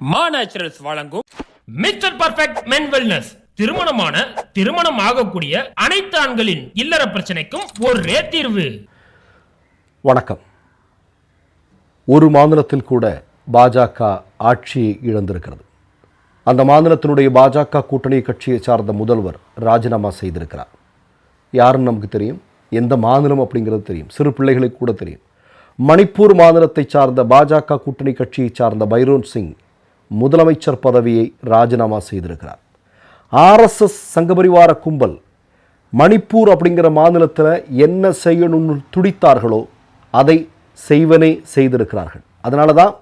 மா நேச்சுரல்ஸ் வழங்கும் mister perfect மென் wellness. திருமணம் ஆகக்கூடிய அனைத்து ஆண்களின் இல்லற பிரச்சனைக்கும் ஒரே தீர்வு. வணக்கம். ஒரு மாநிலத்தில் கூட பாஜக ஆட்சியை இழந்திருக்கிறது. அந்த மாநிலத்தினுடைய பாஜக கூட்டணி கட்சியை சார்ந்த முதல்வர் ராஜினாமா செய்திருக்கிறார். யாருன்னு நமக்கு தெரியும், எந்த மாநிலம் அப்படிங்கிறது தெரியும், சிறு பிள்ளைகளுக்கு கூட தெரியும். மணிப்பூர் மாநிலத்தை சார்ந்த பாஜக கூட்டணி கட்சியை சார்ந்த பைரோன் சிங் முதலமைச்சர் பதவியை ராஜினாமா செய்திருக்கிறார். ஆர்எஸ்எஸ் சங்கபரிவார கும்பல் மணிப்பூர் அப்படிங்கிற மாநிலத்தில் என்ன செய்யணும்னு துடித்தார்களோ அதை செய்வனே செய்திருக்கிறார்கள். அதனால தான்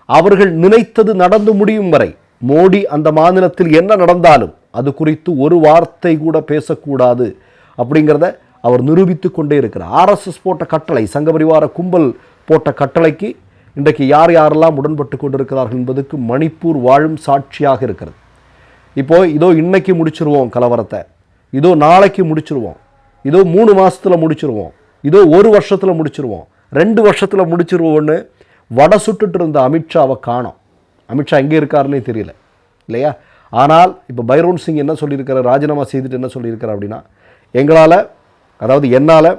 அவர்கள் நினைத்தது நடந்து முடியும் வரை மோடி அந்த மாநிலத்தில் என்ன நடந்தாலும் அது குறித்து ஒரு வார்த்தை கூட பேசக்கூடாது அப்படிங்கிறத அவர் நிரூபித்து கொண்டே இருக்கிறார். ஆர்எஸ்எஸ் போட்ட கட்டளை, சங்கபரிவார கும்பல் போட்ட கட்டளைக்கு இன்றைக்கு யார் யாரெல்லாம் உடன்பட்டு கொண்டிருக்கிறார்கள் என்பதுக்கு மணிப்பூர் வாழும் சாட்சியாக இருக்கிறது. இதோ இன்னைக்கு முடிச்சிருவோம் கலவரத்தை, இதோ நாளைக்கு முடிச்சிருவோம், இதோ 3 மாதத்தில் முடிச்சிருவோம், இதோ 1 வருஷத்தில் முடிச்சிருவோம், 2 வருஷத்தில் முடிச்சிருவோன்னு வடை சுட்டுட்டு இருந்த அமித்ஷாவை காணோம். அமித்ஷா எங்கே இருக்காருன்னே தெரியல இல்லையா? ஆனால் இப்போ பைரோன் சிங் என்ன சொல்லியிருக்கிறார், ராஜினாமா செய்துட்டு என்ன சொல்லியிருக்கிறார் அப்படின்னா, என்னால்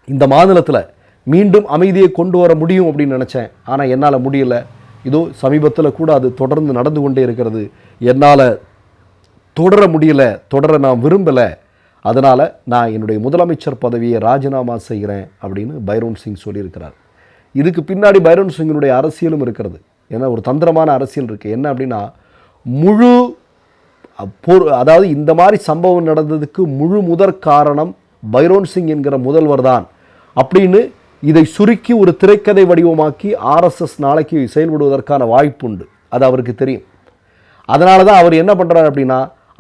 இந்த மாநிலத்தில் மீண்டும் அமைதியை கொண்டு வர முடியும் அப்படின்னு நினச்சேன், ஆனால் என்னால் முடியலை. இதோ சமீபத்தில் கூட அது தொடர்ந்து நடந்து கொண்டே இருக்கிறது. என்னால் தொடர முடியலை, தொடர நான் விரும்பலை, அதனால் நான் என்னுடைய முதலமைச்சர் பதவியை ராஜினாமா செய்கிறேன் அப்படின்னு பைரோன் சிங் சொல்லியிருக்கிறார். இதுக்கு பின்னாடி பைரோன் சிங்கினுடைய அரசியலும் இருக்கிறது. ஏன்னா ஒரு தந்திரமான அரசியல் இருக்குது. என்ன அப்படின்னா, இந்த மாதிரி சம்பவம் நடந்ததுக்கு முழு முதற் காரணம் பைரோன் சிங் என்கிற முதல்வர் தான் அப்படின்னு இதை சுருக்கி ஒரு திரைக்கதை வடிவமாக்கி ஆர்எஸ்எஸ் நாளைக்கு செயல்படுவதற்கான வாய்ப்புண்டு. அது அவருக்கு தெரியும். அதனால தான் அவர் என்ன பண்ணுறார் அப்படின்னா,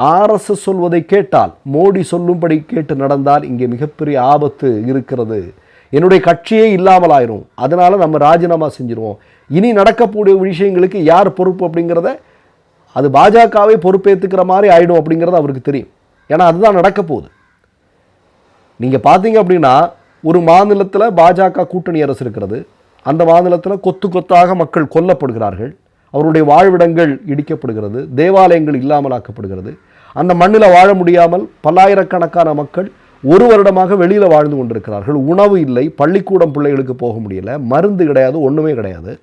ஆர்எஸ்எஸ் சொல்வதை கேட்டால், மோடி சொல்லும்படி கேட்டு நடந்தால் இங்கே மிகப்பெரிய ஆபத்து இருக்கிறது, என்னுடைய கட்சியே இல்லாமல் ஆயிரும், அதனால் நம்ம ராஜினாமா செஞ்சிருவோம், இனி நடக்கக்கூடிய விஷயங்களுக்கு யார் பொறுப்பு அப்படிங்கிறத அது பாஜகவே பொறுப்பேற்றுக்கிற மாதிரி ஆகிடும் அப்படிங்கிறது அவருக்கு தெரியும். ஏன்னா அதுதான் நடக்க போகுது. நீங்கள் பார்த்தீங்க அப்படின்னா, ஒரு மாநிலத்தில் பாஜக கூட்டணி அரசு இருக்கிறது. அந்த மாநிலத்தில் கொத்து கொத்தாக மக்கள் கொல்லப்படுகிறார்கள், அவருடைய வாழ்விடங்கள் இடிக்கப்படுகிறது, தேவாலயங்கள் இல்லாமலாக்கப்படுகிறது. அந்த மண்ணில் வாழ முடியாமல் பல்லாயிரக்கணக்கான மக்கள் 1 வருடமாக வெளியில் வாழ்ந்து கொண்டிருக்கிறார்கள். உணவு இல்லை, பள்ளிக்கூடம் பிள்ளைகளுக்கு போக முடியல, மருந்து கிடையாது, ஒன்றுமே கிடையாது.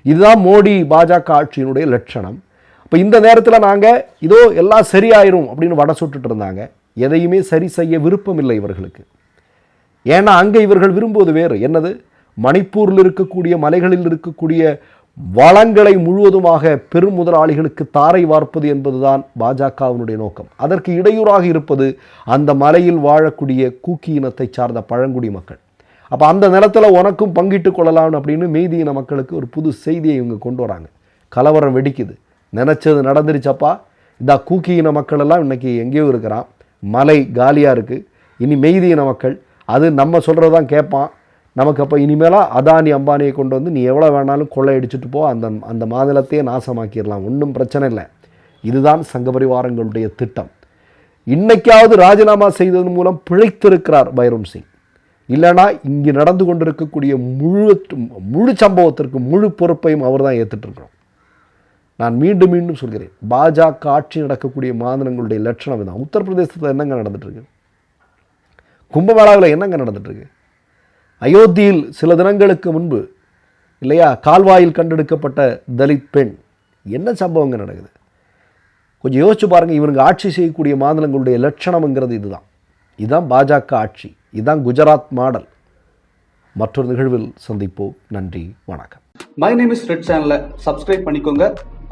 இதுதான் மோடி பாஜக ஆட்சியினுடைய லட்சணம். இப்போ இந்த நேரத்தில் நாங்கள் இதோ எல்லாம் சரியாயிரும் அப்படின்னு வடை சுட்டுட்டு இருந்தாங்க. எதையுமே சரி செய்ய விருப்பம் இல்லை இவர்களுக்கு. ஏன்னா அங்கே இவர்கள் விரும்புவது வேறு. என்னது? மணிப்பூரில் இருக்கக்கூடிய மலைகளில் இருக்கக்கூடிய வளங்களை முழுவதுமாக பெரும் முதலாளிகளுக்கு தாரை வார்ப்பது என்பதுதான் பாஜகவினுடைய நோக்கம். அதற்கு இடையூறாக இருப்பது அந்த மலையில் வாழக்கூடிய கூக்கி இனத்தை சார்ந்த பழங்குடி மக்கள். அப்போ அந்த நிலத்தில் உனக்கும் பங்கிட்டு கொள்ளலாம் அப்படின்னு மீதி இன மக்களுக்கு ஒரு புது செய்தியை இவங்க கொண்டு வராங்க. கலவரம் வெடிக்குது, நினச்சது நடந்துருச்சப்பா, இந்த கூக்கி இன மக்கள் எல்லாம் இன்றைக்கி எங்கேயோ இருக்கிறான், மலை காலியாக இருக்குது, இனி மெய்தி இன மக்கள் அது நம்ம சொல்கிறது தான் கேட்பான், நமக்கு அப்போ இனிமேலாக அதானி அம்பானியை கொண்டு வந்து நீ எவ்வளோ வேணாலும் கொள்ளையடிச்சிட்டு போ, அந்த மாநிலத்தையே நாசமாக்கிடலாம், ஒன்றும் பிரச்சனை இல்லை. இதுதான் சங்கபரிவாரங்களுடைய திட்டம். இன்னைக்காவது ராஜினாமா செய்ததன் மூலம் பிழைத்திருக்கிறார் பைரோன் சிங். இல்லைனா இங்கே நடந்து கொண்டிருக்கக்கூடிய முழு சம்பவத்திற்கு முழு பொறுப்பையும் அவர் தான் ஏற்றுட்ருக்கிறோம். நான் மீண்டும் மீண்டும் சொல்கிறேன், பாஜக ஆட்சி நடக்கக்கூடிய மாநிலங்களுடைய லட்சணம் இதுதான். உத்தரப்பிரதேசத்தில் என்னங்க நடந்துட்டுருக்கு? கும்பமேளாவில் என்னங்க நடந்துட்டுருக்கு? அயோத்தியில் சில தினங்களுக்கு முன்பு இல்லையா, கால்வாயில் கண்டெடுக்கப்பட்ட தலித் பெண், என்ன சம்பவங்க நடக்குது? கொஞ்சம் யோசிச்சு பாருங்கள். இவங்க ஆட்சி செய்யக்கூடிய மாநிலங்களுடைய லட்சணம்ங்கிறது இதுதான் பாஜக ஆட்சி, இதுதான் குஜராத் மாடல். மற்றொரு நிகழ்வில் சந்திப்போம். நன்றி, வணக்கம். மை நேம் இஸ் ரெட் சேனலை சப்ஸ்கிரைப் பண்ணிக்கோங்க.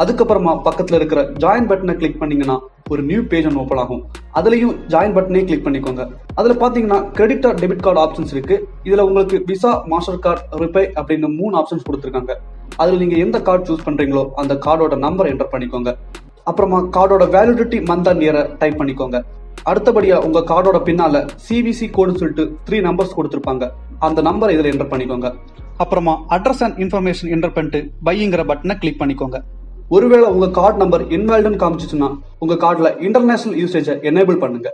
அதுக்கப்புறமா பக்கத்தில் இருக்கிற ஜாயின் பட்டனை கிளிக் பண்ணீங்கன்னா ஒரு நியூ பேஜ் ஒன்று ஓப்பன் ஆகும். அதுலேயும் ஜாயின் பட்டனே கிளிக் பண்ணிக்கோங்க. அதில் பார்த்தீங்கன்னா credit R debit card options இருக்கு. இதில் உங்களுக்கு விசா, மாஸ்டர் கார்டு, ரிப்பே அப்படின்னு 3 ஆப்ஷன்ஸ் கொடுத்துருக்காங்க. அதில் நீங்கள் எந்த கார்டு சூஸ் பண்ணுறீங்களோ அந்த கார்டோட நம்பர் என்டர் பண்ணிக்கோங்க. அப்புறமா கார்டோட வேலிடிட்டி மந்த் அண்ட் இயரை டைப் பண்ணிக்கோங்க. அடுத்தபடியாக உங்கள் கார்டோட பின்னால் சிவிசி கோடுன்னு சொல்லிட்டு 3 நம்பர்ஸ் கொடுத்துருப்பாங்க. அந்த நம்பரை இதில் என்டர் பண்ணிக்கோங்க. அப்புறமா அட்ரஸ் அண்ட் இன்ஃபர்மேஷன் என்டர் பண்ணிட்டு பைங்கிற பட்டனை கிளிக் பண்ணிக்கோங்க. ஒருவேளை உங்க கார்டு நம்பர் இன்வாலிட்னு காமிச்சிச்சுன்னா உங்க கார்டுல இன்டர்நேஷனல் யூசேஜை எனேபிள் பண்ணுங்க.